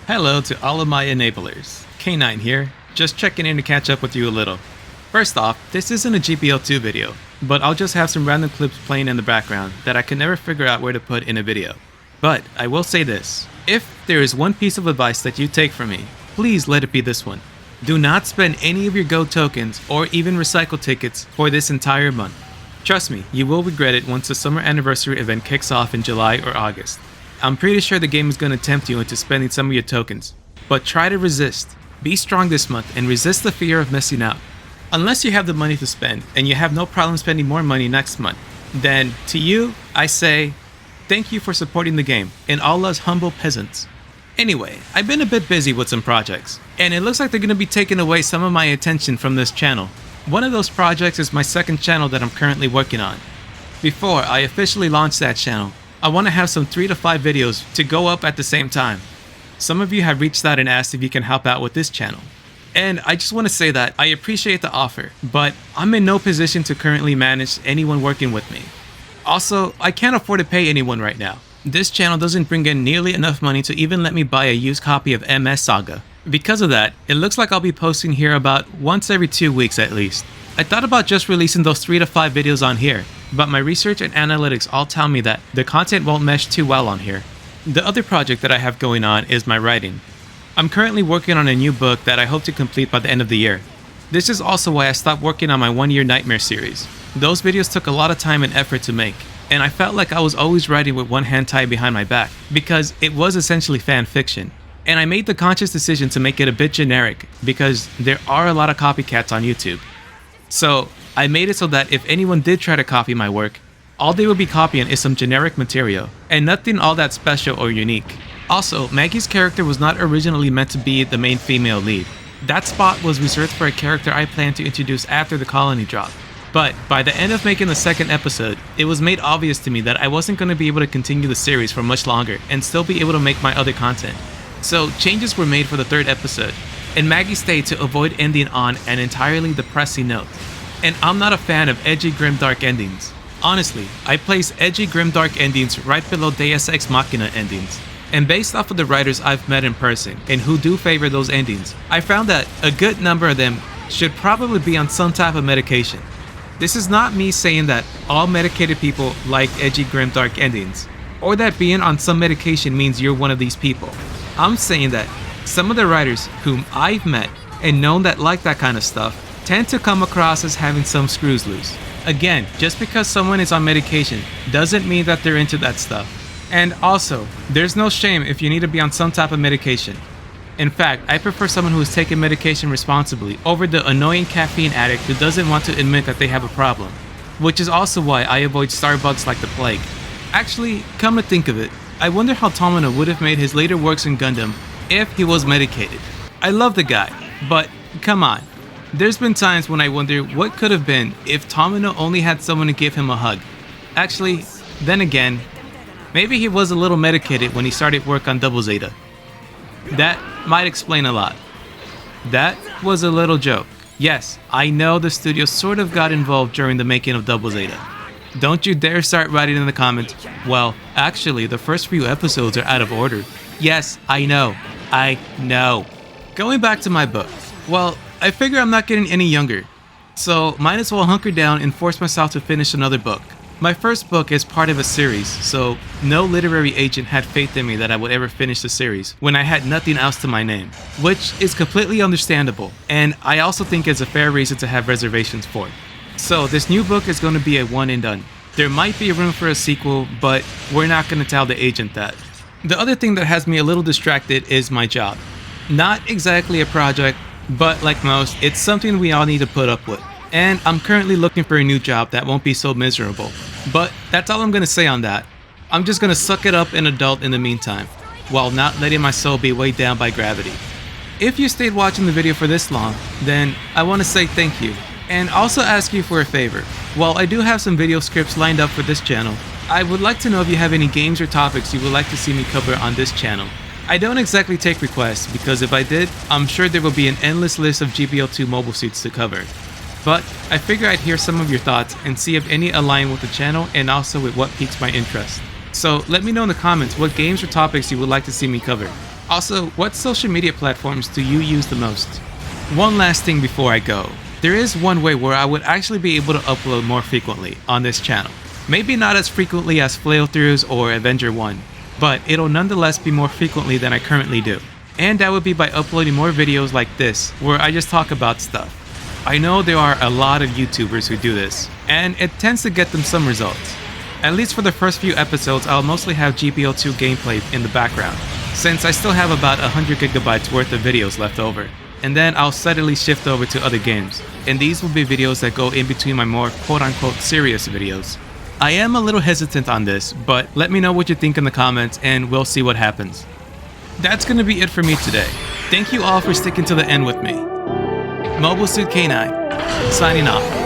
Hello to all of my enablers. K9 here, just checking in to catch up with you a little. First off, this isn't a GBL2 video, but I'll just have some random clips playing in the background that I can never figure out where to put in a video. But I will say this, if there is one piece of advice that you take from me, please let it be this one. Do not spend any of your Go tokens or even recycle tickets for this entire month. Trust me, you will regret it once the summer anniversary event kicks off in July or August. I'm pretty sure the game is going to tempt you into spending some of your tokens, but try to resist. Be strong this month and resist the fear of missing out. Unless you have the money to spend and you have no problem spending more money next month, then to you, I say, thank you for supporting the game and all us humble peasants. Anyway, I've been a bit busy with some projects, and it looks like they're going to be taking away some of my attention from this channel. One of those projects is my second channel that I'm currently working on. Before I officially launch that channel, I want to have some 3 to 5 videos to go up at the same time. Some of you have reached out and asked if you can help out with this channel. And I just want to say that I appreciate the offer, but I'm in no position to currently manage anyone working with me. Also, I can't afford to pay anyone right now. This channel doesn't bring in nearly enough money to even let me buy a used copy of MS Saga. Because of that, it looks like I'll be posting here about once every 2 weeks at least. I thought about just releasing those 3 to 5 videos on here, but my research and analytics all tell me that the content won't mesh too well on here. The other project that I have going on is my writing. I'm currently working on a new book that I hope to complete by the end of the year. This is also why I stopped working on my 1 Year Nightmare series. Those videos took a lot of time and effort to make, and I felt like I was always writing with one hand tied behind my back, because it was essentially fan fiction. And I made the conscious decision to make it a bit generic, because there are a lot of copycats on YouTube. So I made it so that if anyone did try to copy my work, all they would be copying is some generic material, and nothing all that special or unique. Also, Maggie's character was not originally meant to be the main female lead. That spot was reserved for a character I planned to introduce after the colony drop. But by the end of making the second episode, it was made obvious to me that I wasn't going to be able to continue the series for much longer and still be able to make my other content. So changes were made for the third episode, and Maggie stayed to avoid ending on an entirely depressing note. And I'm not a fan of edgy grimdark endings. Honestly, I place edgy grimdark endings right below Deus Ex Machina endings. And based off of the writers I've met in person and who do favor those endings, I found that a good number of them should probably be on some type of medication. This is not me saying that all medicated people like edgy grimdark endings, or that being on some medication means you're one of these people. I'm saying that some of the writers whom I've met and known that like that kind of stuff tend to come across as having some screws loose. Again, just because someone is on medication doesn't mean that they're into that stuff. And also, there's no shame if you need to be on some type of medication. In fact, I prefer someone who is taking medication responsibly over the annoying caffeine addict who doesn't want to admit that they have a problem. Which is also why I avoid Starbucks like the plague. Actually, come to think of it, I wonder how Tomino would have made his later works in Gundam if he was medicated. I love the guy, but come on. There's been times when I wonder what could have been if Tomino only had someone to give him a hug. Actually, then again, maybe he was a little medicated when he started work on Double Zeta. That might explain a lot. That was a little joke. Yes, I know the studio sort of got involved during the making of Double Zeta. Don't you dare start writing in the comments, well, actually the first few episodes are out of order. Yes, I know. Going back to my book, well, I figure I'm not getting any younger, so might as well hunker down and force myself to finish another book. My first book is part of a series, so no literary agent had faith in me that I would ever finish the series when I had nothing else to my name, which is completely understandable, and I also think it's a fair reason to have reservations for. So this new book is going to be a one and done. There might be room for a sequel, but we're not going to tell the agent that. The other thing that has me a little distracted is my job. Not exactly a project, but like most, it's something we all need to put up with. And I'm currently looking for a new job that won't be so miserable. But that's all I'm going to say on that. I'm just going to suck it up and adult in the meantime, while not letting my soul be weighed down by gravity. If you stayed watching the video for this long, then I want to say thank you. And also ask you for a favor. While I do have some video scripts lined up for this channel, I would like to know if you have any games or topics you would like to see me cover on this channel. I don't exactly take requests, because if I did, I'm sure there will be an endless list of GBL2 mobile suits to cover. But I figure I'd hear some of your thoughts and see if any align with the channel and also with what piques my interest. So let me know in the comments what games or topics you would like to see me cover. Also, what social media platforms do you use the most? One last thing before I go. There is one way where I would actually be able to upload more frequently on this channel. Maybe not as frequently as Flaythroughs or Avenger 1, but it'll nonetheless be more frequently than I currently do. And that would be by uploading more videos like this, where I just talk about stuff. I know there are a lot of YouTubers who do this, and it tends to get them some results. At least for the first few episodes, I'll mostly have GBO2 gameplay in the background, since I still have about 100 gigabytes worth of videos left over. And then I'll steadily shift over to other games, and these will be videos that go in between my more quote-unquote serious videos. I am a little hesitant on this, but let me know what you think in the comments and we'll see what happens. That's gonna be it for me today. Thank you all for sticking to the end with me. Mobile Suit K9, signing off.